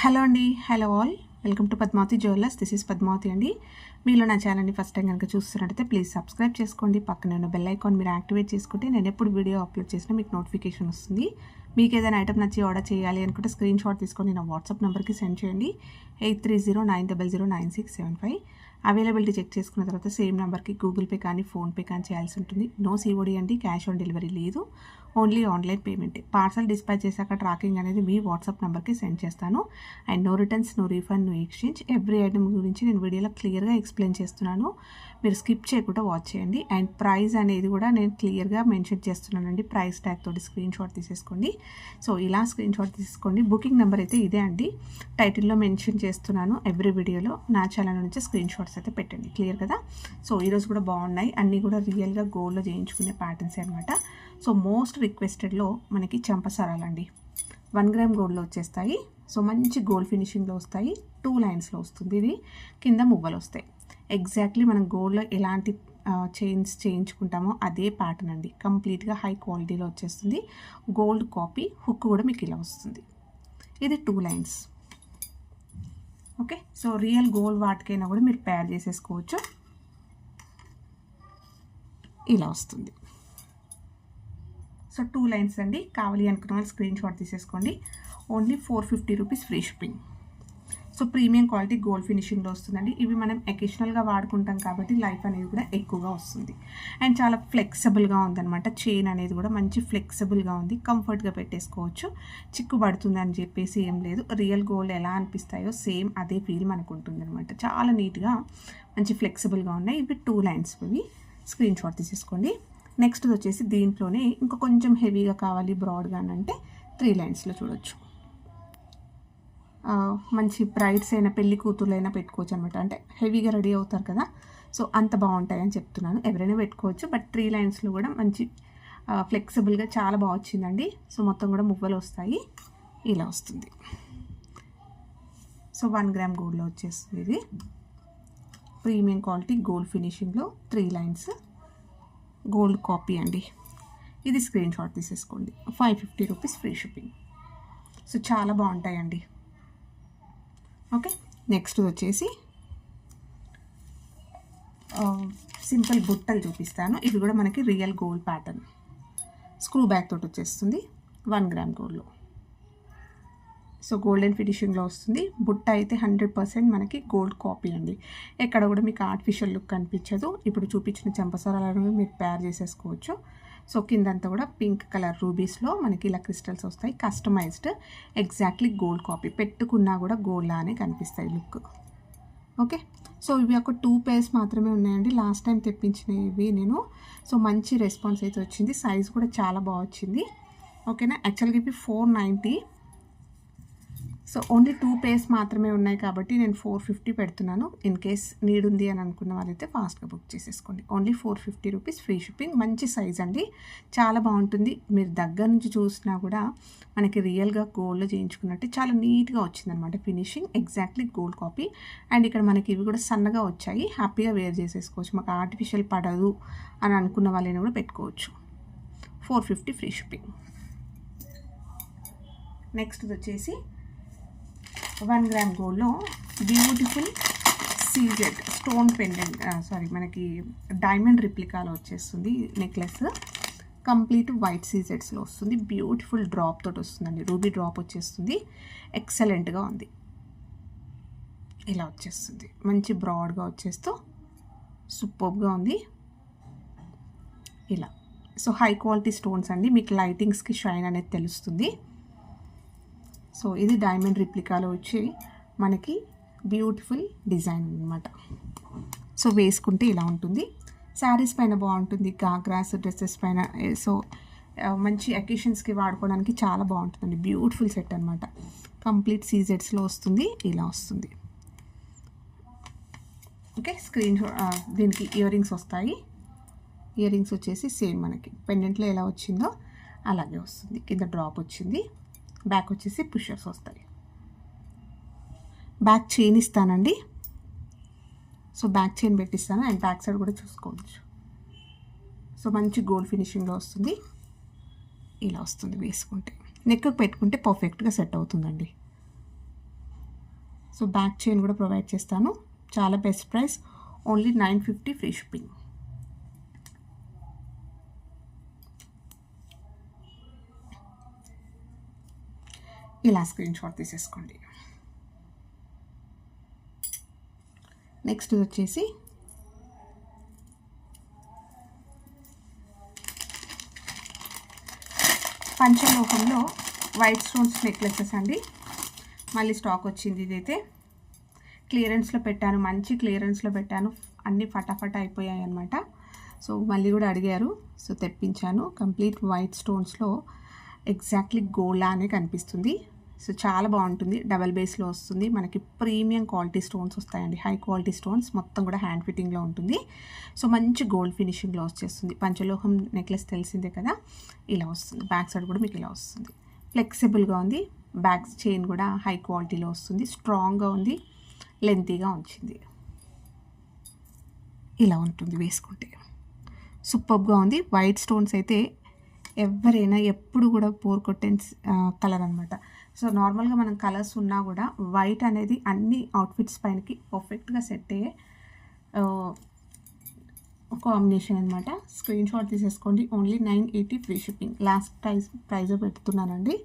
Hello అండి, hello all, welcome to Padmavathi jewellers. This is Padmavathi అండి. మీలో నా ఛానల్ని ఫస్ట్ టైం కనుక చూస్తున్నట్టయితే ప్లీజ్ సబ్స్క్రైబ్ చేసుకోండి. పక్కనే ఉన్న బెల్ ఐకాన్ మీరు యాక్టివేట్ చేసుకుంటే నేను ఎప్పుడు వీడియో అప్లోడ్ చేసినా మీకు నోటిఫికేషన్ వస్తుంది. మీకు ఏదైనా ఐటమ్ నచ్చి ఆర్డర్ చేయాలి అనుకుంటే స్క్రీన్ షాట్ తీసుకొని నా వాట్సాప్ నెంబర్కి సెండ్ చేయండి. 8309009675. అవైలబిలిటీ చెక్ చేసుకున్న తర్వాత సేమ్ నెంబర్కి గూగుల్ పే కానీ ఫోన్పే కానీ చేయాల్సి ఉంటుంది. నో సిఓడి అండి, క్యాష్ ఆన్ డెలివరీ లేదు, only online payment. Parcel dispatch చేశాక ట్రాకింగ్ అనేది మీ వాట్సాప్ నెంబర్కి సెండ్ చేస్తాను. And no returns, no refund, no exchange. Every item గురించి నేను వీడియోలో క్లియర్గా ఎక్స్ప్లెయిన్ చేస్తున్నాను, మీరు స్కిప్ చేయకుండా వాచ్ చేయండి. అండ్ ప్రైస్ అనేది కూడా నేను క్లియర్గా మెన్షన్ చేస్తున్నానండి. ప్రైస్ ట్యాగ్ తోటి స్క్రీన్ షాట్ తీసేసుకోండి. సో ఇలా స్క్రీన్ షాట్ తీసుకోండి. బుకింగ్ నెంబర్ అయితే ఇదే అండి, టైటిల్లో మెన్షన్ చేస్తున్నాను. ఎవ్రీ వీడియోలో నా ఛానల్ నుంచి స్క్రీన్ షాట్స్ అయితే పెట్టండి. క్లియర్ కదా? సో ఈరోజు కూడా బాగున్నాయి, అన్నీ కూడా రియల్గా గోల్డ్లో చేయించుకునే ప్యాటర్న్స్ అనమాట. సో మోస్ట్ రిక్వెస్టెడ్లో మనకి చంపసరాలండి 1 గ్రామ్ గోల్డ్లో వచ్చేస్తాయి. సో మంచి గోల్డ్ ఫినిషింగ్లో వస్తాయి. 2 లైన్స్లో వస్తుంది. ఇది కింద మువ్వలు వస్తాయి. ఎగ్జాక్ట్లీ మనం గోల్డ్లో ఎలాంటి చైన్స్ చేయించుకుంటామో అదే ప్యాటర్న్ అండి. కంప్లీట్గా హై క్వాలిటీలో వచ్చేస్తుంది. Gold copy. హుక్ కూడా మీకు ఇలా వస్తుంది. ఇది 2 lines. Okay, so real gold వాటికైనా కూడా మీరు పేర్ చేసేసుకోవచ్చు. ఇలా వస్తుంది. సో 2 లైన్స్ అండి. కావాలి అనుకున్న వాళ్ళు స్క్రీన్ షాట్ తీసేసుకోండి. Only 450 rupees free shipping. So premium quality gold ఫినిషింగ్లో వస్తుందండి. ఇవి మనం ఎకేషనల్గా వాడుకుంటాం కాబట్టి లైఫ్ అనేది కూడా ఎక్కువగా వస్తుంది. అండ్ చాలా ఫ్లెక్సిబుల్గా ఉందన్నమాట. చైన్ అనేది కూడా మంచి ఫ్లెక్సిబుల్గా ఉంది. కంఫర్ట్గా పెట్టేసుకోవచ్చు. చిక్కు పడుతుంది అని చెప్పేసి ఏం లేదు. రియల్ గోల్డ్ ఎలా అనిపిస్తాయో సేమ్ అదే ఫీల్ మనకు ఉంటుంది అనమాట. చాలా నీట్గా మంచి ఫ్లెక్సిబుల్గా ఉన్నాయి. ఇవి 2 లైన్స్. ఇవి స్క్రీన్ షాట్ తీసేసుకోండి. నెక్స్ట్ వచ్చేసి దీంట్లోనే ఇంకా కొంచెం హెవీగా కావాలి, బ్రాడ్గా అంటే 3 లైన్స్లో చూడొచ్చు. మంచి బ్రైడ్స్ అయినా పెళ్లి కూతుర్లైనా పెట్టుకోవచ్చు అనమాట. అంటే హెవీగా రెడీ అవుతారు కదా, సో అంత బాగుంటాయని చెప్తున్నాను. ఎవరైనా పెట్టుకోవచ్చు, బట్ 3 లైన్స్లో కూడా మంచి ఫ్లెక్సిబుల్గా చాలా బాగా వచ్చిందండి. సో మొత్తం కూడా మువ్వలు వస్తాయి. ఇలా వస్తుంది. సో 1 గ్రామ్ గోల్డ్లో వచ్చేస్తుంది. ఇది ప్రీమియం క్వాలిటీ గోల్డ్ ఫినిషింగ్లో 3 లైన్స్ గోల్డ్ కాపీ అండి. ఇది స్క్రీన్ షాట్ తీసేసుకోండి. 550 రూపీస్ ఫ్రీ షిప్పింగ్. సో చాలా బాగుంటాయండి. ఓకే, నెక్స్ట్ వచ్చేసి సింపుల్ బుట్టలు చూపిస్తాను. ఇవి కూడా మనకి real gold pattern screw back తోటి వచ్చేస్తుంది. 1 గ్రామ్ గోల్డ్లో. సో గోల్డెన్ ఫినిషింగ్లో వస్తుంది. బుట్ట అయితే 100% మనకి గోల్డ్ కాపీ అండి. ఎక్కడ కూడా మీకు ఆర్టిఫిషియల్ లుక్ కనిపించదు. ఇప్పుడు చూపించిన చంపసరాలను మీరు తయారు చేసేసుకోవచ్చు. సో కిందంతా కూడా పింక్ కలర్ రూబీస్లో మనకి ఇలా క్రిస్టల్స్ వస్తాయి. Customised exactly gold copy. పెట్టుకున్నా కూడా గోల్డ్ లానే కనిపిస్తాయి లుక్. ఓకే, సో ఇవి ఒక 2 పేర్స్ మాత్రమే ఉన్నాయండి. లాస్ట్ టైం తెప్పించినవి నేను. సో మంచి రెస్పాన్స్ అయితే వచ్చింది. సైజ్ కూడా చాలా బాగా వచ్చింది. ఓకేనా? యాక్చువల్గా ఇవి 490. సో ఓన్లీ 2 పేర్స్ మాత్రమే ఉన్నాయి కాబట్టి నేను 450 పెడుతున్నాను. ఇన్ కేస్ నీడ్ ఉంది అని అనుకున్న వాళ్ళైతే ఫాస్ట్గా బుక్ చేసేసుకోండి. Only 450 rupees free shipping. మంచి సైజ్ అండి, చాలా బాగుంటుంది. మీరు దగ్గర నుంచి చూసినా కూడా మనకి రియల్గా గోల్డ్లో చేయించుకున్నట్టు చాలా నీట్గా వచ్చిందనమాట finishing. Exactly gold copy. And ఇక్కడ మనకి ఇవి కూడా సన్నగా వచ్చాయి. హ్యాపీగా వేర్ చేసేసుకోవచ్చు. మాకు ఆర్టిఫిషియల్ పడదు అని అనుకున్న వాళ్ళని కూడా పెట్టుకోవచ్చు. 450 ఫ్రీ షిప్పింగ్. నెక్స్ట్ వచ్చేసి 1 గ్రామ్ గోల్డ్లో బ్యూటిఫుల్ సీజెడ్ స్టోన్ పెండెంట్, మనకి డైమండ్ రిప్లికాలో వచ్చేస్తుంది నెక్లెస్. కంప్లీట్ వైట్ సీజెడ్స్లో వస్తుంది. బ్యూటిఫుల్ డ్రాప్ తోటి వస్తుందండి. రూబీ డ్రాప్ వచ్చేస్తుంది. ఎక్సలెంట్గా ఉంది. ఇలా వచ్చేస్తుంది. మంచి బ్రాడ్గా వచ్చేస్తూ సూపర్గా ఉంది. ఇలా. సో హై క్వాలిటీ స్టోన్స్ అండి. మీకు లైటింగ్స్కి షైన్ అనేది తెలుస్తుంది. సో ఇది డైమండ్ రిప్లికాలో వచ్చి మనకి బ్యూటిఫుల్ డిజైన్ అనమాట. సో వేసుకుంటే ఇలా ఉంటుంది. శారీస్ పైన బాగుంటుంది, గాగ్రాస్ డ్రెస్సెస్ పైన. సో మంచి అకేషన్స్కి వాడుకోవడానికి చాలా బాగుంటుందండి. బ్యూటిఫుల్ సెట్ అనమాట. కంప్లీట్ సీజెడ్స్లో వస్తుంది. ఇలా వస్తుంది. ఓకే, స్క్రీన్ దీనికి ఇయర్ రింగ్స్ వస్తాయి. ఇయర్ రింగ్స్ వచ్చేసి సేమ్ మనకి పెండెంట్లో ఎలా వచ్చిందో అలాగే వస్తుంది. కింద డ్రాప్ వచ్చింది. బ్యాక్ వచ్చేసి పుషర్స్ వస్తాయి. బ్యాక్ చైన్ ఇస్తానండి. సో బ్యాక్ చైన్ పెట్టిస్తాను. అండ్ బ్యాక్ సైడ్ కూడా చూసుకోవచ్చు. సో మంచి గోల్డ్ ఫినిషింగ్లో వస్తుంది. ఇలా వస్తుంది వేసుకుంటే. నెక్కి పెట్టుకుంటే పర్ఫెక్ట్గా సెట్ అవుతుందండి. సో బ్యాక్ చైన్ కూడా ప్రొవైడ్ చేస్తాను. చాలా best price, only 950 free shipping. ఇలా స్క్రీన్ షాట్ తీసేసుకోండి. నెక్స్ట్ వచ్చేసి పంచలోహంలో వైట్ స్టోన్స్ నెక్లెసెస్ అండి. మళ్ళీ స్టాక్ వచ్చింది. ఇదైతే క్లియరెన్స్లో పెట్టాను, మంచి క్లియరెన్స్లో పెట్టాను, అన్నీ ఫటాఫట్ అయిపోయాయి అనమాట. సో మళ్ళీ కూడా అడిగారు, సో తెప్పించాను. కంప్లీట్ వైట్ స్టోన్స్లో ఎగ్జాక్ట్లీ గోల్డ్ అనే కనిపిస్తుంది. సో చాలా బాగుంటుంది. డబల్ బేస్లో వస్తుంది. మనకి ప్రీమియం క్వాలిటీ స్టోన్స్ వస్తాయండి, హై క్వాలిటీ స్టోన్స్. మొత్తం కూడా హ్యాండ్ ఫిట్టింగ్లో ఉంటుంది. సో మంచి గోల్డ్ ఫినిషింగ్లో వచ్చేస్తుంది. పంచలోహం నెక్లెస్ తెలిసిందే కదా, ఇలా వస్తుంది. బ్యాక్ సైడ్ కూడా మీకు ఇలా వస్తుంది. ఫ్లెక్సిబుల్గా ఉంది. బ్యాక్ చైన్ కూడా హై క్వాలిటీలో వస్తుంది. స్ట్రాంగ్గా ఉంది, లెంతీగా వచ్చింది. ఇలా ఉంటుంది వేసుకుంటే. సూపర్గా ఉంది. వైట్ స్టోన్స్ అయితే ఎవరైనా ఎప్పుడు కూడా బోర్ కొట్టే కలర్ అనమాట. సో నార్మల్గా మనం కలర్స్ ఉన్నా కూడా వైట్ అనేది అన్ని అవుట్ఫిట్స్ పైనకి పర్ఫెక్ట్గా సెట్ అయ్యే కాంబినేషన్ అనమాట. స్క్రీన్ షాట్ తీసేసుకోండి. Only 980 free shipping. Last price పెడుతున్నానండి.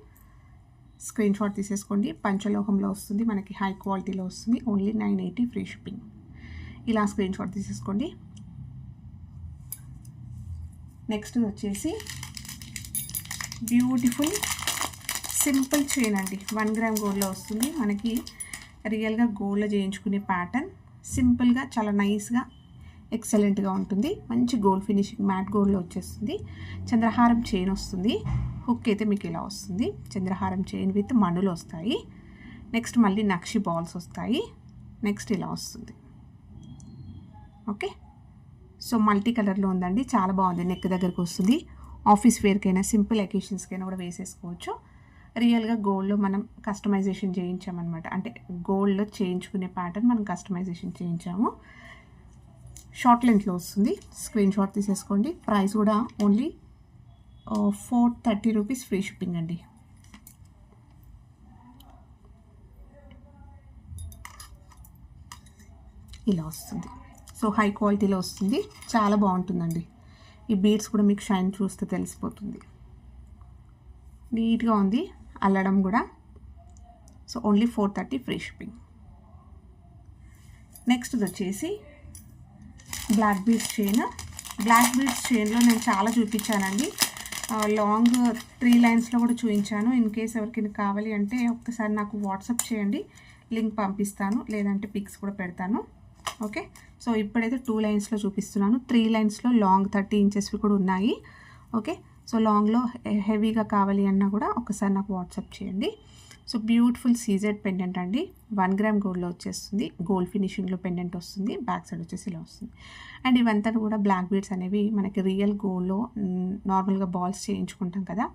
స్క్రీన్ షాట్ తీసేసుకోండి. పంచలోహంలో వస్తుంది, మనకి హై క్వాలిటీలో వస్తుంది. Only 980 free shipping. ఇలా స్క్రీన్ షాట్ తీసేసుకోండి. నెక్స్ట్ వచ్చేసి బ్యూటిఫుల్ సింపుల్ చైన్ అండి. 1 గ్రామ్ గోల్డ్లో వస్తుంది. మనకి రియల్గా గోల్డ్లో చేయించుకునే ప్యాటర్న్. సింపుల్గా చాలా నైస్గా ఎక్సలెంట్గా ఉంటుంది. మంచి గోల్డ్ ఫినిషింగ్ మ్యాట్ గోల్డ్లో వచ్చేస్తుంది. చంద్రహారం చైన్ వస్తుంది. హుక్ అయితే మీకు ఇలా వస్తుంది. చంద్రహారం చైన్ విత్ మణులు వస్తాయి. నెక్స్ట్ మళ్ళీ నక్షి బాల్స్ వస్తాయి. నెక్స్ట్ ఇలా వస్తుంది. ఓకే, సో మల్టీ కలర్లో ఉందండి. చాలా బాగుంది. నెక్ దగ్గరకు వస్తుంది. ఆఫీస్ వేర్కైనా సింపుల్ అకేషన్స్కైనా కూడా వేసేసుకోవచ్చు. రియల్గా గోల్డ్లో మనం కస్టమైజేషన్ చేయించామన్నమాట. అంటే గోల్డ్లో చేయించుకునే ప్యాటర్న్ మనం కస్టమైజేషన్ చేయించాము. షార్ట్ లెంత్లో వస్తుంది. స్క్రీన్ షాట్ తీసేసుకోండి. ప్రైస్ కూడా ఓన్లీ 430 రూపీస్ ఫ్రీ షిప్పింగ్ అండి. ఇలా వస్తుంది. సో హై క్వాలిటీలో వస్తుంది. చాలా బాగుంటుందండి. ఈ బీడ్స్ కూడా మీకు షైన్ చూస్తే తెలిసిపోతుంది. నీట్గా ఉంది అల్లడం కూడా. So only 430 free shipping. Next వచ్చేసి black beads chain. Black beads చైన్లో నేను చాలా చూపించానండి. లాంగ్ 3 లైన్స్లో కూడా చూపించాను. ఇన్ కేస్ ఎవరికైనా కావాలి అంటే ఒక్కసారి నాకు వాట్సాప్ చేయండి, లింక్ పంపిస్తాను. లేదంటే పిక్స్ కూడా పెడతాను. ఓకే, సో ఇప్పుడైతే 2 లైన్స్లో చూపిస్తున్నాను. 3 లైన్స్లో లాంగ్ 30 ఇంచెస్వి కూడా ఉన్నాయి. ఓకే, సో లాంగ్లో హెవీగా కావాలి అన్నా కూడా ఒకసారి నాకు వాట్సాప్ చేయండి. సో బ్యూటిఫుల్ సీజెడ్ పెండెంట్ అండి. 1 గ్రామ్ గోల్డ్లో వచ్చేస్తుంది. గోల్డ్ ఫినిషింగ్లో పెండెంట్ వస్తుంది. బ్యాక్ సైడ్ వచ్చేసి ఇలా వస్తుంది. అండ్ ఇవంతా కూడా బ్లాక్ బీడ్స్ అనేవి మనకి రియల్ గోల్డ్లో నార్మల్గా బాల్స్ చేయించుకుంటాం కదా,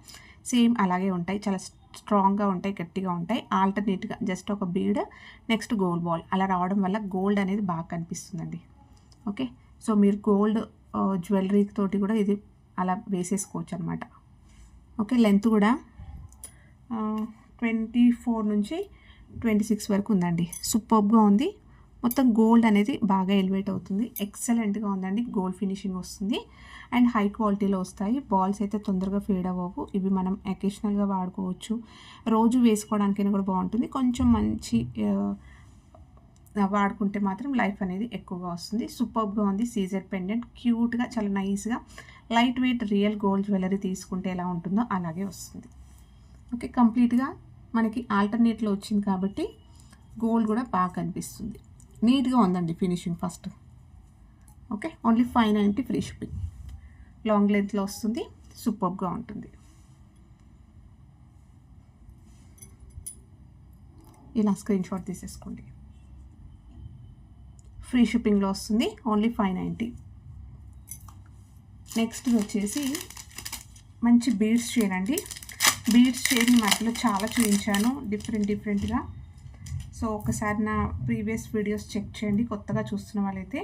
సేమ్ అలాగే ఉంటాయి. చాలా స్ట్రాంగ్గా ఉంటాయి, గట్టిగా ఉంటాయి. ఆల్టర్నేట్గా జస్ట్ ఒక బీడ్ నెక్స్ట్ గోల్డ్ బాల్ అలా రావడం వల్ల గోల్డ్ అనేది బాగా కనిపిస్తుందండి. ఓకే, సో మీరు గోల్డ్ జ్యువెలరీ తోటి కూడా ఇది అలా వేసేసుకోవచ్చు అనమాట. ఓకే, లెంత్ కూడా 24 నుంచి 26 వరకు ఉందండి. సూపర్గా ఉంది. మొత్తం గోల్డ్ అనేది బాగా ఎలివేట్ అవుతుంది. ఎక్సలెంట్గా ఉందండి. గోల్డ్ ఫినిషింగ్ వస్తుంది అండ్ హై క్వాలిటీలో వస్తాయి. బాల్స్ అయితే తొందరగా ఫేడ్ అవ్వవు. ఇవి మనం అకేషనల్గా వాడుకోవచ్చు. రోజు వేసుకోవడానికైనా కూడా బాగుంటుంది. కొంచెం మంచి వాడుకుంటే మాత్రం లైఫ్ అనేది ఎక్కువగా వస్తుంది. సూపర్గా ఉంది. సీజర్ పెండెంట్ క్యూట్గా చాలా నైస్గా light weight real gold jewellery తీసుకుంటే ఎలా ఉంటుందో అలాగే వస్తుంది. ఓకే, కంప్లీట్గా మనకి ఆల్టర్నేట్లో వచ్చింది కాబట్టి గోల్డ్ కూడా బాగా కనిపిస్తుంది. నీట్గా ఉందండి finishing first. Okay, only 590 free shipping. Long లెంత్లో వస్తుంది. సూపర్గా ఉంటుంది. ఇలా స్క్రీన్ షాట్ తీసేసుకోండి. ఫ్రీ షిప్పింగ్లో వస్తుంది. ఓన్లీ 590. నెక్స్ట్ వచ్చేసి మంచి బీడ్స్ చైన్ అండి. బీడ్స్ చైన్ మధ్యలో చాలా చూపించాను డిఫరెంట్గా. సో ఒకసారి నా ప్రీవియస్ వీడియోస్ చెక్ చేయండి కొత్తగా చూస్తున్న వాళ్ళైతే.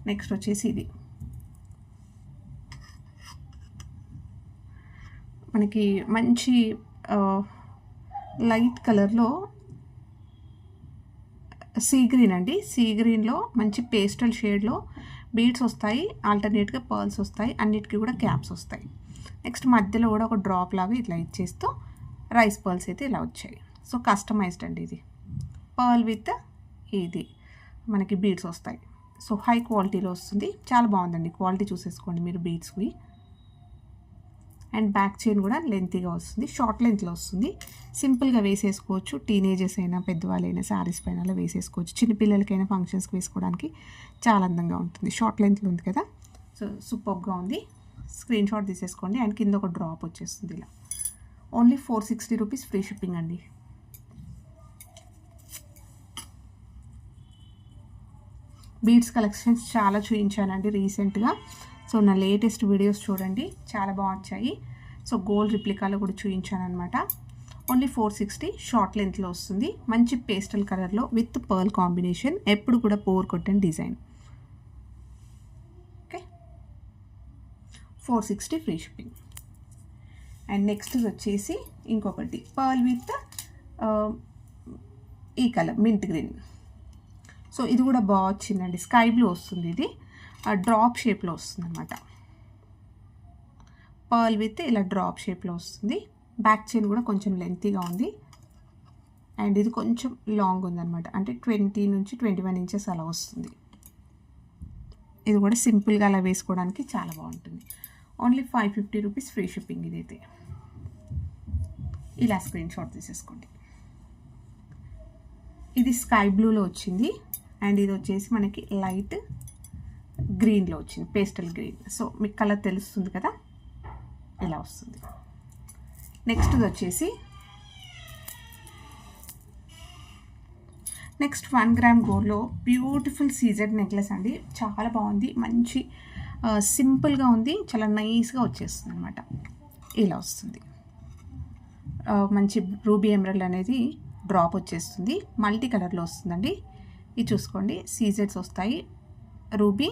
నెక్స్ట్ వచ్చేసి ఇది మనకి మంచి లైట్ కలర్లో సీ గ్రీన్ అండి. సీ గ్రీన్లో మంచి పేస్టల్ షేడ్లో బీడ్స్ వస్తాయి, ఆల్టర్నేట్గా పర్ల్స్ వస్తాయి, అన్నిటికీ కూడా క్యాప్స్ వస్తాయి. నెక్స్ట్ మధ్యలో కూడా ఒక డ్రాప్ లాగా ఇట్లా ఇచ్చేస్తూ రైస్ పర్ల్స్ అయితే ఇలా వచ్చాయి. సో కస్టమైజ్డ్ అండి ఇది. పర్ల్ విత్ ఇది మనకి బీడ్స్ వస్తాయి. సో హై క్వాలిటీలో వస్తుంది, చాలా బాగుందండి. క్వాలిటీ చూసేసుకోండి మీరు బీడ్స్వి. అండ్ బ్యాక్ చైన్ కూడా లెంతీగా వస్తుంది, షార్ట్ లెంత్లో వస్తుంది. సింపుల్గా వేసేసుకోవచ్చు, టీనేజర్స్ అయినా పెద్దవాళ్ళైనా శారీస్ పైన అలా వేసేసుకోవచ్చు. చిన్నపిల్లలకైనా ఫంక్షన్స్కి వేసుకోవడానికి చాలా అందంగా ఉంటుంది. షార్ట్ లెంత్లో ఉంది కదా, సో సూపర్గా ఉంది. స్క్రీన్ షాట్ తీసేసుకోండి. అండ్ కింద ఒక డ్రాప్ వచ్చేస్తుంది ఇలా. ఓన్లీ 460 రూపీస్ ఫ్రీ షిప్పింగ్ అండి. బీడ్స్ కలెక్షన్స్ చాలా చూపించానండి రీసెంట్గా. సో నా లేటెస్ట్ వీడియోస్ చూడండి, చాలా బాగుంటాయి. సో గోల్డ్ రిప్లికాలో కూడా చూపించాను అనమాట. ఓన్లీ 460, షార్ట్ లెంత్లో వస్తుంది. మంచి పేస్టల్ కలర్లో విత్ పర్ల్ కాంబినేషన్, ఎప్పుడు కూడా పోర్ కొట్టని design. Okay, 460 free shipping. And next వచ్చేసి ఇంకొకటి పర్ల్ విత్ ఈ కలర్ మింట్ గ్రీన్. సో ఇది కూడా బాగా వచ్చిందండి, స్కై బ్లూ వస్తుంది. ఇది డ్రాప్ షేప్లో వస్తుంది అనమాట. పర్ల్ విత్ ఇలా డ్రాప్ షేప్లో వస్తుంది. బ్యాక్ చైన్ కూడా కొంచెం లెంతీగా ఉంది. అండ్ ఇది కొంచెం లాంగ్ ఉందన్నమాట, అంటే 20 నుంచి 21 ఇంచెస్ అలా వస్తుంది. ఇది కూడా సింపుల్గా అలా వేసుకోవడానికి చాలా బాగుంటుంది. Only 550 rupees free shipping. ఇదైతే ఇలా స్క్రీన్ షాట్ తీసేసుకోండి. ఇది స్కై బ్లూలో వచ్చింది. అండ్ ఇది వచ్చేసి మనకి లైట్ గ్రీన్లో వచ్చింది, పేస్టల్ గ్రీన్. సో మీకు కలర్ తెలుస్తుంది కదా, ఇలా వస్తుంది. నెక్స్ట్ వచ్చేసి నెక్స్ట్ 1 గ్రామ్ గోల్డ్లో బ్యూటిఫుల్ సీజెడ్ నెక్లెస్ అండి. చాలా బాగుంది, మంచి సింపుల్గా ఉంది, చాలా నైస్గా వచ్చేస్తుంది అనమాట. ఇలా వస్తుంది. మంచి రూబీ ఎమరల్డ్ అనేది డ్రాప్ వచ్చేస్తుంది, మల్టీ కలర్లో వస్తుందండి. ఇది చూసుకోండి, సీజెడ్స్ వస్తాయి, ruby,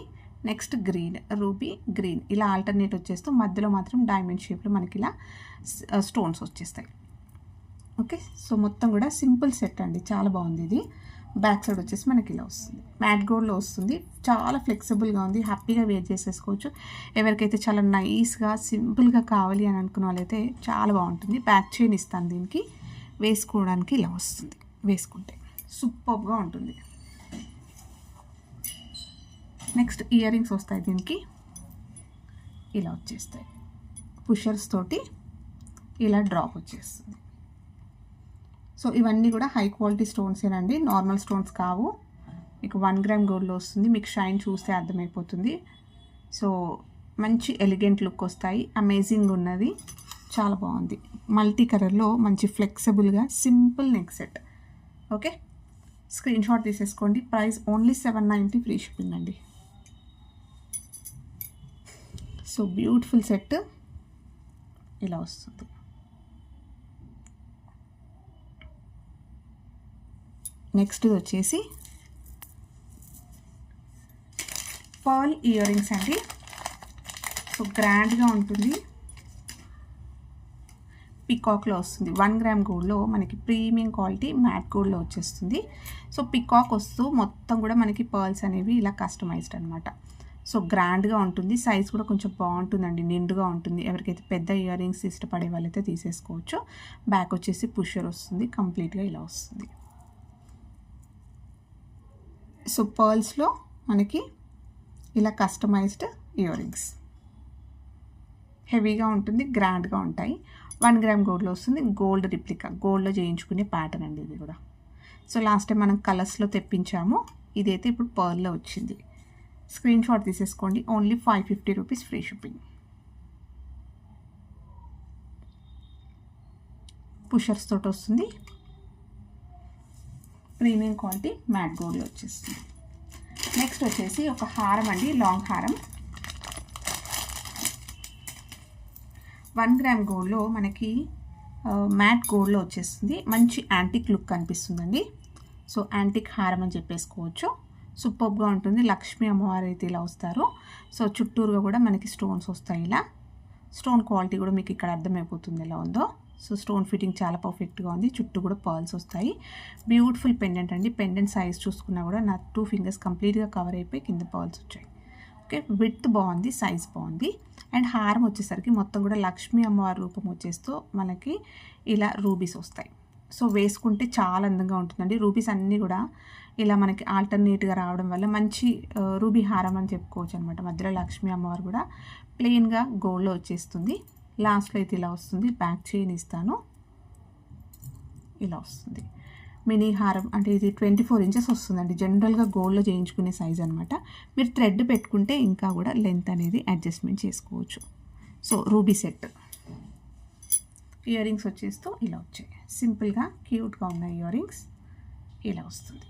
next green, ruby green, ఇలా ఆల్టర్నేట్ వచ్చేస్తూ మధ్యలో మాత్రం డైమండ్ షేప్లో మనకి ఇలా స్టోన్స్ వచ్చేస్తాయి. ఓకే, సో మొత్తం కూడా సింపుల్ సెట్ అండి, చాలా బాగుంది. ఇది బ్యాక్ సైడ్ వచ్చేసి మనకి ఇలా వస్తుంది, మ్యాట్ గోల్డ్లో వస్తుంది. చాలా ఫ్లెక్సిబుల్గా ఉంది, హ్యాపీగా వేర్ చేసేసుకోవచ్చు. ఎవరికైతే చాలా నైస్గా సింపుల్గా కావాలి అని అనుకున్న వాళ్ళైతే చాలా బాగుంటుంది. బ్యాక్ చైన్ ఇస్తాను దీనికి, వేసుకోవడానికి ఇలా వస్తుంది, వేసుకుంటే సూపర్గా ఉంటుంది. నెక్స్ట్ ఇయర్ రింగ్స్ వస్తాయి దీనికి, ఇలా వచ్చేస్తాయి, పుషర్స్ తోటి ఇలా డ్రాప్ వచ్చేస్తుంది. సో ఇవన్నీ కూడా హై క్వాలిటీ స్టోన్సేనండి, నార్మల్ స్టోన్స్ కావు. మీకు 1 గ్రామ్ గోల్డ్లో వస్తుంది, మీకు షైన్ చూస్తే అర్థమైపోతుంది. సో మంచి ఎలిగెంట్ లుక్ వస్తాయి, అమేజింగ్ ఉన్నది, చాలా బాగుంది. మల్టీ కలర్లో మంచి ఫ్లెక్సిబుల్గా simple neck set. Okay, screen shot తీసేసుకోండి. ప్రైస్ ఓన్లీ 790 ఫ్రీ షిప్పింగ్ అండి. సో బ్యూటిఫుల్ సెట్ ఇలా వస్తుంది. నెక్స్ట్ వచ్చేసి పర్ల్ ఇయర్ రింగ్స్ అండి. సో గ్రాండ్గా ఉంటుంది, పికాక్లో వస్తుంది. 1 గ్రామ్ గోల్డ్లో మనకి ప్రీమియం క్వాలిటీ మ్యాట్ గోల్డ్లో వచ్చేస్తుంది. సో పికాక్ వస్తూ మొత్తం కూడా మనకి పర్ల్స్ అనేవి ఇలా కస్టమైజ్డ్ అనమాట. సో గ్రాండ్గా ఉంటుంది, సైజ్ కూడా కొంచెం బాగుంటుందండి, నిండుగా ఉంటుంది. ఎవరికైతే పెద్ద ఇయర్ రింగ్స్ ఇష్టపడే వాళ్ళైతే తీసేసుకోవచ్చు. బ్యాక్ వచ్చేసి పుషర్ వస్తుంది, కంప్లీట్గా ఇలా వస్తుంది. సో పర్ల్స్లో మనకి ఇలా కస్టమైజ్డ్ ఇయర్ రింగ్స్ హెవీగా ఉంటుంది, గ్రాండ్గా ఉంటాయి. 1 గ్రామ్ గోల్డ్లో వస్తుంది, గోల్డ్ రిప్లికా, గోల్డ్లో చేయించుకునే ప్యాటర్న్ అండి ఇది కూడా. సో లాస్ట్ టైం మనం కలర్స్లో తెప్పించాము, ఇదైతే ఇప్పుడు పర్ల్లో వచ్చింది. స్క్రీన్ షాట్ తీసేసుకోండి. Only 550 rupees free shipping. Pushers తోటి వస్తుంది, ప్రీమియం క్వాలిటీ మ్యాట్ గోల్డ్లో వచ్చేస్తుంది. నెక్స్ట్ వచ్చేసి ఒక హారం అండి, లాంగ్ హారం. 1 గ్రామ్ గోల్డ్లో మనకి మ్యాట్ గోల్డ్లో వచ్చేస్తుంది, మంచి యాంటిక్ లుక్ కనిపిస్తుందండి. సో యాంటిక్ హారం అని చెప్పేసుకోవచ్చు, సూపర్గా ఉంటుంది. లక్ష్మీ అమ్మవారు అయితే ఇలా వస్తారు. సో చుట్టూరుగా కూడా మనకి స్టోన్స్ వస్తాయి. ఇలా స్టోన్ క్వాలిటీ కూడా మీకు ఇక్కడ అర్థమైపోతుంది ఎలా ఉందో. సో స్టోన్ ఫిట్టింగ్ చాలా పర్ఫెక్ట్గా ఉంది. చుట్టూ కూడా పర్ల్స్ వస్తాయి. బ్యూటిఫుల్ పెండెంట్ అండి. పెండెంట్ సైజ్ చూసుకున్నా కూడా నా 2 ఫింగర్స్ కంప్లీట్గా కవర్ అయిపోయి కింద పర్ల్స్ వచ్చాయి. ఓకే, విడ్త్ బాగుంది, సైజ్ బాగుంది. అండ్ హారం వచ్చేసరికి మొత్తం కూడా లక్ష్మీ అమ్మవారి రూపం వచ్చేస్తూ మనకి ఇలా రూబీస్ వస్తాయి. సో వేసుకుంటే చాలా అందంగా ఉంటుందండి. రూబీస్ అన్నీ కూడా ఇలా మనకి ఆల్టర్నేట్గా రావడం వల్ల మంచి రూబీ హారం అని చెప్పుకోవచ్చు అనమాట. మధ్యలో లక్ష్మీ అమ్మవారు కూడా ప్లెయిన్గా గోల్డ్లో వచ్చేస్తుంది. లాస్ట్లో అయితే ఇలా వస్తుంది. బ్యాక్ చైన్ ఇస్తాను, ఇలా వస్తుంది. మినీ హారం అంటే ఇది 24 ఇంచెస్ వస్తుందండి. జనరల్గా గోల్డ్లో చేయించుకునే సైజ్ అనమాట. మీరు థ్రెడ్ పెట్టుకుంటే ఇంకా కూడా లెంత్ అనేది అడ్జస్ట్మెంట్ చేసుకోవచ్చు. So ruby set ear rings వచ్చేస్తూ ఇలా వచ్చాయి. సింపుల్గా క్యూట్గా ఉన్న ఇయర్ రింగ్స్ ఇలా వస్తుంది.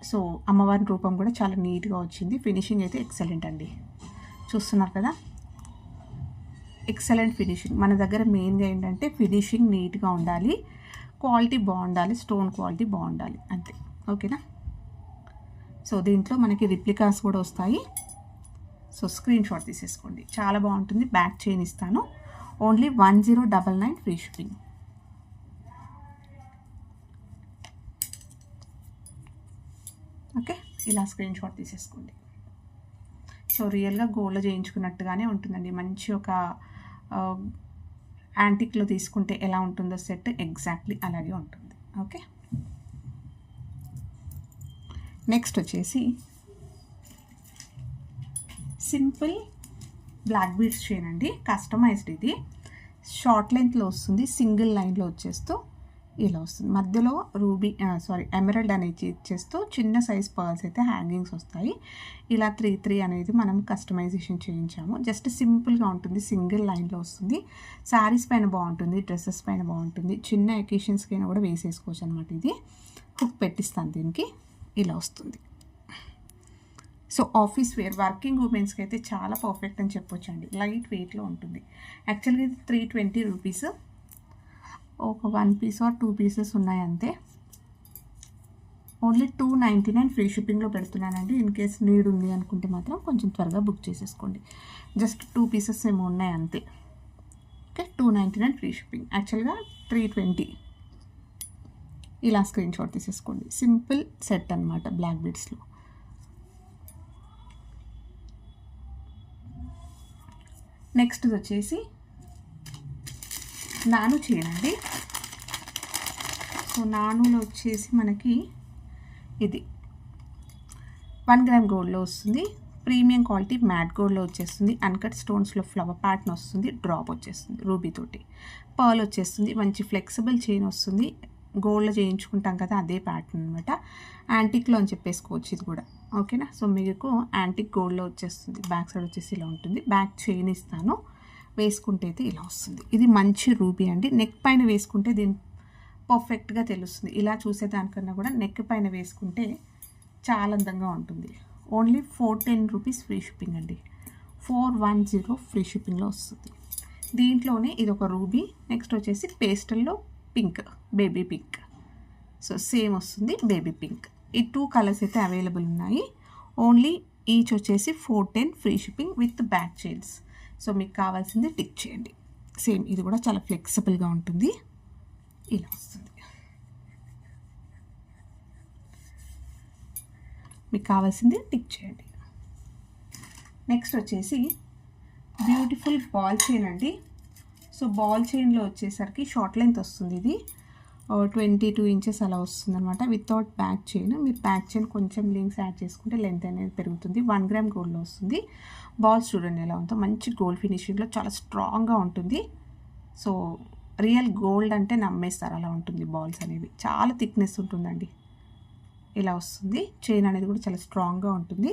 సో అమ్మవారి రూపం కూడా చాలా నీట్గా వచ్చింది. ఫినిషింగ్ అయితే ఎక్సలెంట్ అండి. చూస్తున్నారు కదా, ఎక్సలెంట్ ఫినిషింగ్. మన దగ్గర మెయిన్గా ఏంటంటే ఫినిషింగ్ నీట్గా ఉండాలి, క్వాలిటీ బాగుండాలి, స్టోన్ క్వాలిటీ బాగుండాలి, అంతే. ఓకేనా. సో దీంట్లో మనకి రిప్లికాస్ కూడా వస్తాయి. సో స్క్రీన్ షాట్ తీసేసుకోండి, చాలా బాగుంటుంది. బ్యాక్ చైన్ ఇస్తాను. Only 1099 free shipping. ఓకే, ఇలా స్క్రీన్ షాట్ తీసేసుకోండి. సో రియల్గా గోల్డ్లో చేయించుకున్నట్టుగానే ఉంటుందండి. మంచి ఒక యాంటిక్లో తీసుకుంటే ఎలా ఉంటుందో సెట్ ఎగ్జాక్ట్లీ అలాగే ఉంటుంది. ఓకే, నెక్స్ట్ వచ్చేసి సింపుల్ బ్లాక్ బీడ్స్ చైన్ అండి. కస్టమైజ్డ్. ఇది షార్ట్ లెంత్లో వస్తుంది, సింగిల్ లైన్లో వచ్చేస్తూ ఇలా వస్తుంది. మధ్యలో ఎమరల్డ్ అనేది ఇచ్చేస్తూ చిన్న సైజ్ పర్ల్స్ అయితే హ్యాంగింగ్స్ వస్తాయి. ఇలా 3 అనేది మనం కస్టమైజేషన్ చేయించాము. జస్ట్ సింపుల్గా ఉంటుంది, సింగిల్ లైన్లో వస్తుంది. శారీస్ పైన బాగుంటుంది, డ్రెస్సెస్ పైన బాగుంటుంది, చిన్న ఎకేషన్స్కైనా కూడా వేసేసుకోవచ్చు అనమాట. ఇది హుక్ పెట్టిస్తాను దీనికి, ఇలా వస్తుంది. సో ఆఫీస్ వేర్ వర్కింగ్ ఉమెన్స్కి అయితే చాలా పర్ఫెక్ట్ అని చెప్పొచ్చు అండి. లైట్ వెయిట్లో ఉంటుంది. యాక్చువల్గా ఇది 320 రూపీస్. ఒక 1 పీస్ ఆర్ 2 పీసెస్ ఉన్నాయి అంతే. ఓన్లీ 299 ఫ్రీ షిప్పింగ్లో పెడుతున్నానండి. ఇన్ కేస్ నీడ్ ఉంది అనుకుంటే మాత్రం కొంచెం త్వరగా బుక్ చేసేసుకోండి. జస్ట్ 2 పీసెస్ ఏమో ఉన్నాయి అంతే. Okay, 299 free shipping. యాక్చువల్గా 320. ఇలా స్క్రీన్ షాట్ తీసేసుకోండి. సింపుల్ సెట్ అనమాట బ్లాక్ బీడ్స్లో. నెక్స్ట్ వచ్చేసి నాను చేయండి. సో నానులో వచ్చేసి మనకి ఇది 1 గ్రామ్ గోల్డ్లో వస్తుంది. ప్రీమియం క్వాలిటీ మ్యాట్ గోల్డ్లో వచ్చేస్తుంది. అన్కట్ స్టోన్స్లో ఫ్లవర్ ప్యాటర్న్ వస్తుంది. డ్రాప్ వచ్చేస్తుంది రూబీ తోటి. పర్ల్ వచ్చేస్తుంది. మంచి ఫ్లెక్సిబుల్ చైన్ వస్తుంది. గోల్డ్లో చేయించుకుంటాం కదా, అదే ప్యాటర్న్ అనమాట. యాంటిక్లో అని చెప్పేసుకోవచ్చు ఇది కూడా. ఓకేనా. సో మీకు యాంటిక్ గోల్డ్లో వచ్చేస్తుంది. బ్యాక్ సైడ్ వచ్చేసి ఇలా ఉంటుంది. బ్యాక్ చైన్ ఇస్తాను. వేసుకుంటే అయితే ఇలా వస్తుంది. ఇది మంచి రూబీ అండి. నెక్ పైన వేసుకుంటే దీని పర్ఫెక్ట్గా తెలుస్తుంది. ఇలా చూసేదానికన్నా కూడా నెక్ పైన వేసుకుంటే చాలా అందంగా ఉంటుంది. ఓన్లీ 410 రూపీస్ ఫ్రీ షిప్పింగ్ అండి. 410 ఫ్రీ షిప్పింగ్లో వస్తుంది. దీంట్లోనే ఇది ఒక రూబీ. నెక్స్ట్ వచ్చేసి పేస్టల్లో pink, baby pink. So same వస్తుంది బేబీ పింక్. ఈ 2 కలర్స్ అయితే అవైలబుల్ ఉన్నాయి. ఓన్లీ ఈచ్ వచ్చేసి 410 free shipping with back chains. So మీకు కావాల్సింది టిక్ చేయండి. సేమ్ ఇది కూడా చాలా ఫ్లెక్సిబుల్గా ఉంటుంది. ఇలా వస్తుంది. మీకు కావాల్సింది టిక్ చేయండి. నెక్స్ట్ వచ్చేసి బ్యూటిఫుల్ బాల్ చైన్ అండి. సో బాల్ చైన్లో వచ్చేసరికి షార్ట్ లెంత్ వస్తుంది. ఇది 22 ఇంచెస్ అలా వస్తుంది అనమాట. Without back chain. మీరు బ్యాక్ చైన్ కొంచెం లింక్స్ యాడ్ చేసుకుంటే లెంత్ అనేది పెరుగుతుంది. 1 గ్రామ్ గోల్డ్లో వస్తుంది. బాల్స్ చూడండి ఎలా ఉందో, మంచి గోల్డ్ ఫినిషింగ్లో చాలా స్ట్రాంగ్గా ఉంటుంది. సో రియల్ గోల్డ్ అంటే నమ్మేస్తారు, అలా ఉంటుంది బాల్స్ అనేవి. చాలా థిక్నెస్ ఉంటుందండి. ఇలా వస్తుంది. చైన్ అనేది కూడా చాలా స్ట్రాంగ్గా ఉంటుంది.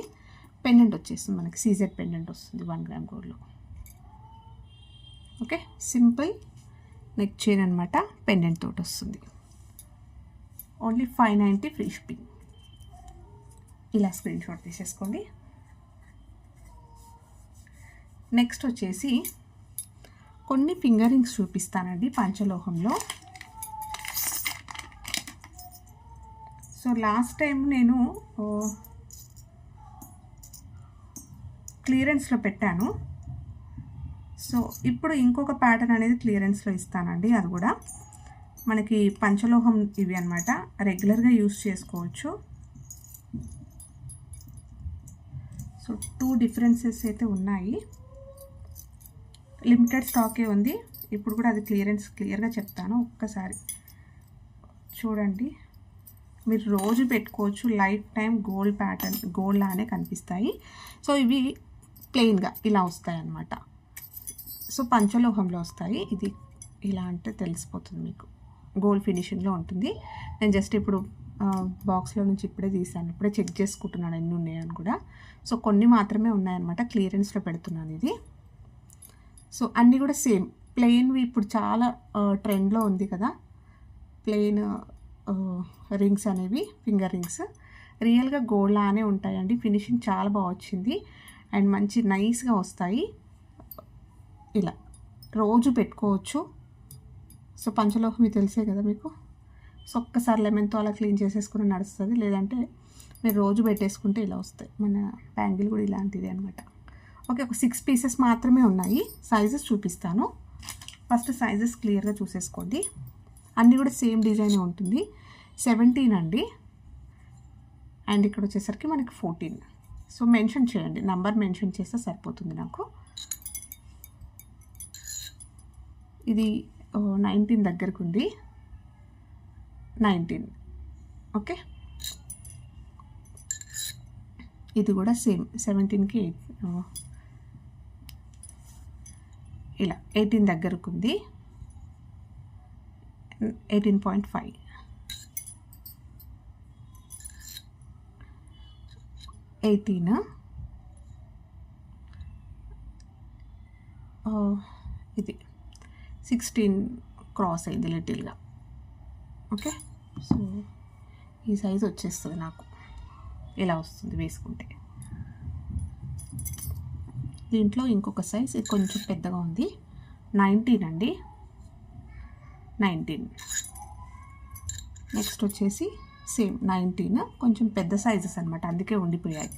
పెండెంట్ వచ్చేస్తుంది మనకి, సీజెడ్ పెండెంట్ వస్తుంది 1 గ్రామ్ గోల్డ్లో. ఓకే, సింపుల్ నెక్ చైన్ అనమాట. పెండెంట్ తోటి వస్తుంది. Only 590 free shipping. ఇలా స్క్రీన్ షాట్ తీసేసుకోండి. నెక్స్ట్ వచ్చేసి కొన్ని ఫింగర్ రింగ్స్ చూపిస్తానండి పంచలోహంలో. సో లాస్ట్ టైం నేను క్లియరెన్స్లో పెట్టాను. సో సో ఇప్పుడు ఇంకొక ప్యాటర్న్ అనేది క్లియరెన్స్లో ఇస్తానండి. అది కూడా మనకి పంచలోహం ఇవి అనమాట, రెగ్యులర్గా యూస్ చేసుకోవచ్చు. సో 2 డిఫరెన్సెస్ అయితే ఉన్నాయి. లిమిటెడ్ స్టాకే ఉంది. ఇప్పుడు కూడా అది క్లియర్గా చెప్తాను. ఒక్కసారి చూడండి, మీరు రోజు పెట్టుకోవచ్చు. Life time gold pattern, gold లానే కనిపిస్తాయి. సో ఇవి ప్లెయిన్గా ఇలా వస్తాయి అన్నమాట. సో పంచలోహంలో వస్తాయి. ఇది ఇలా అంటే తెలిసిపోతుంది మీకు, గోల్డ్ ఫినిషింగ్లో ఉంటుంది. నేను జస్ట్ ఇప్పుడు బాక్స్లో నుంచి ఇప్పుడే తీసాను, ఇప్పుడే చెక్ చేసుకుంటున్నాను ఎన్ని ఉన్నాయని కూడా. సో కొన్ని మాత్రమే ఉన్నాయన్నమాట, క్లియరెన్స్లో పెడుతున్నాను ఇది. సో అన్నీ కూడా సేమ్ ప్లెయిన్వి ఇప్పుడు చాలా ట్రెండ్లో ఉంది కదా, ప్లెయిన్ రింగ్స్ అనేవి, ఫింగర్ రింగ్స్ రియల్గా గోల్డ్ లానే ఉంటాయండి. ఫినిషింగ్ చాలా బాగా వచ్చింది అండ్ మంచి నైస్గా వస్తాయి. ఇలా రోజు పెట్టుకోవచ్చు. సో పంచలోహం మీకు తెలిసే కదా మీకు. సో ఒక్కసారి లెమన్తో అలా క్లీన్ చేసేసుకుని నడుస్తుంది, లేదంటే మీరు రోజు పెట్టేసుకుంటే ఇలా వస్తాయి. మన బ్యాంగిల్ కూడా ఇలాంటిది అనమాట. ఓకే, ఒక 6 పీసెస్ మాత్రమే ఉన్నాయి. సైజెస్ చూపిస్తాను. ఫస్ట్ సైజెస్ క్లియర్గా చూసేసుకోండి. అన్నీ కూడా సేమ్ డిజైనే ఉంటుంది. 17 అండి, అండ్ ఇక్కడ వచ్చేసరికి మనకి 14. సో మెన్షన్ చేయండి, నంబర్ మెన్షన్ చేస్తే సరిపోతుంది నాకు. ఇది 19 దగ్గరకు ఉంది, 19. ఓకే, ఇది కూడా సేమ్ 17కి ఇలా 18 దగ్గరకు ఉంది, 18.5. 18 ఇది 16 క్రాస్ అయింది లిటిల్గా. ఓకే, సో ఈ సైజ్ వచ్చేస్తుంది నాకు, ఇలా వస్తుంది వేసుకుంటే. దీంట్లో ఇంకొక సైజ్, ఇది కొంచెం పెద్దగా ఉంది, 19 అండి, 19. నెక్స్ట్ వచ్చేసి సేమ్ 19, కొంచెం పెద్ద సైజెస్ అనమాట, అందుకే ఉండిపోయాయి.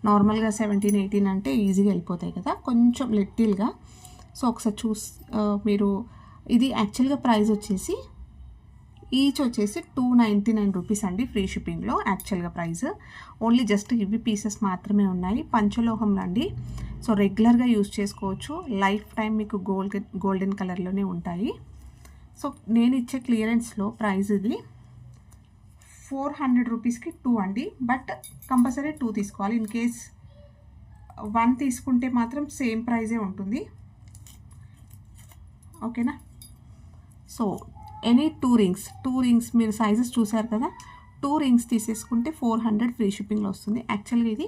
నార్మల్గా 17, 18 అంటే ఈజీగా వెళ్ళిపోతాయి కదా, కొంచెం లిటిల్గా. సో ఒకసారి మీరు ఇది యాక్చువల్గా ప్రైస్ వచ్చేసి ఈచ్ వచ్చేసి 299 రూపీస్ అండి, ఫ్రీ షిప్పింగ్లో. యాక్చువల్గా ప్రైస్ ఓన్లీ జస్ట్ ఇవి పీసెస్ మాత్రమే ఉన్నాయి. పంచలోహంలో అండి, సో రెగ్యులర్గా యూజ్ చేసుకోవచ్చు. లైఫ్ టైం మీకు గోల్డెన్ కలర్లోనే ఉంటాయి. సో నేను ఇచ్చే క్లియరెన్స్లో ప్రైస్ ఇది 400 రూపీస్కి 2 అండి, బట్ కంపల్సరీ 2 తీసుకోవాలి. ఇన్ కేస్ 1 తీసుకుంటే మాత్రం సేమ్ ప్రైజే ఉంటుంది. ఓకేనా. సో ఎనీ 2 రింగ్స్ మీరు సైజెస్ చూసారు కదా, 2 రింగ్స్ తీసేసుకుంటే 400 ఫ్రీ షిప్పింగ్లో వస్తుంది. యాక్చువల్గా ఇది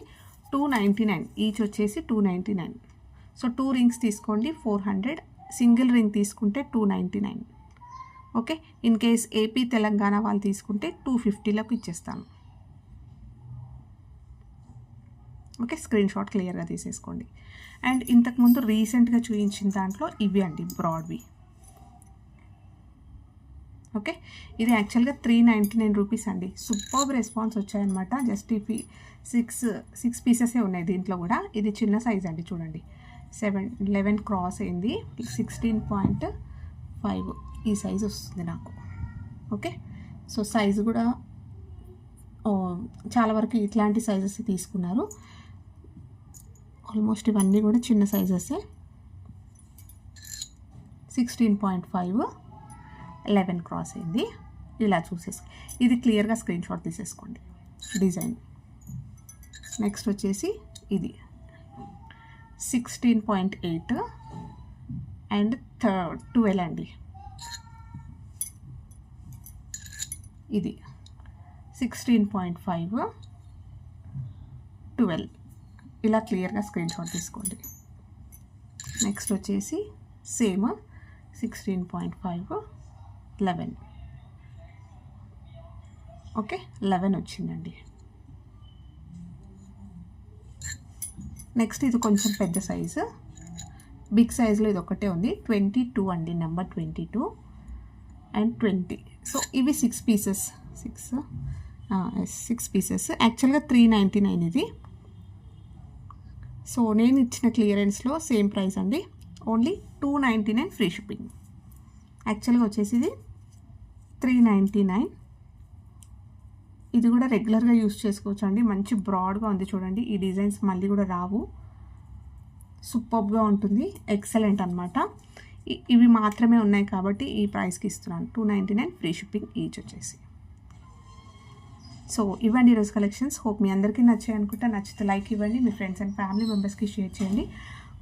299, ఈచ్ వచ్చేసి 299. సో 2 రింగ్స్ తీసుకోండి 400, సింగిల్ రింగ్ తీసుకుంటే 299. Okay, in case AP Telangana వాళ్ళు తీసుకుంటే 250లకు ఇచ్చేస్తాను. ఓకే, స్క్రీన్ షాట్ క్లియర్గా తీసేసుకోండి. అండ్ ఇంతకుముందు రీసెంట్గా చూపించిన దాంట్లో ఇవి అండి, బ్రాడ్వి. ఓకే, ఇది యాక్చువల్గా 399 రూపీస్ అండి. సూపర్బ్ రెస్పాన్స్ వచ్చాయన్నమాట. జస్ట్ ఇవి 6 పీసెసే ఉన్నాయి దీంట్లో కూడా. ఇది చిన్న సైజ్ అండి, చూడండి 11 క్రాస్ అయింది, 16.5 ఈ సైజు వస్తుంది నాకు. ఓకే, సో సైజు కూడా చాలా వరకు ఇట్లాంటి సైజెస్ తీసుకున్నారు. ఆల్మోస్ట్ ఇవన్నీ కూడా చిన్న సైజెసే. 16.5, 11 క్రాస్ అయింది. ఇలా ఇది క్లియర్గా స్క్రీన్ షాట్ తీసేసుకోండి డిజైన్. నెక్స్ట్ వచ్చేసి ఇది 16.8 అండ్ 12 అండి. ఇది 16.5, 12 ఇలా క్లియర్గా స్క్రీన్ షాట్ తీసుకోండి. నెక్స్ట్ వచ్చేసి సేమ్ 16.5, 11. ఓకే, 11 వచ్చిందండి. నెక్స్ట్ ఇది కొంచెం పెద్ద సైజు, బిగ్ సైజులో ఇది ఒకటే ఉంది, 22 అండి, నెంబర్ 22 అండ్ 20. సో ఇవి 6 పీసెస్, 6 పీసెస్. యాక్చువల్గా 399 ఇది. సో నేను ఇచ్చిన క్లియరెన్స్లో సేమ్ ప్రైస్ అండి, ఓన్లీ 299 ఫ్రీ షిప్పింగ్. యాక్చువల్గా వచ్చేసి ఇది 399. ఇది కూడా రెగ్యులర్గా యూస్ చేసుకోవచ్చు అండి. మంచి బ్రాడ్గా ఉంది చూడండి. ఈ డిజైన్స్ మళ్ళీ కూడా రావు. సూపర్గా ఉంటుంది, ఎక్సలెంట్ అనమాట. ఇవి మాత్రమే ఉన్నాయి కాబట్టి ఈ ప్రైస్కి ఇస్తున్నాను. 299 ఫ్రీ షిప్పింగ్ ఈచ్ వచ్చేసి. సో ఇవ్వండి ఈరోజు కలెక్షన్స్. హోప్ మీ అందరికీ నచ్చాయి అనుకుంటా. నచ్చితే లైక్ ఇవ్వండి, మీ ఫ్రెండ్స్ అండ్ ఫ్యామిలీ మెంబర్స్కి షేర్ చేయండి.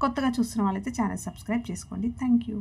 కొత్తగా చూస్తున్న వాళ్ళైతే ఛానల్ సబ్స్క్రైబ్ చేసుకోండి. Thank you.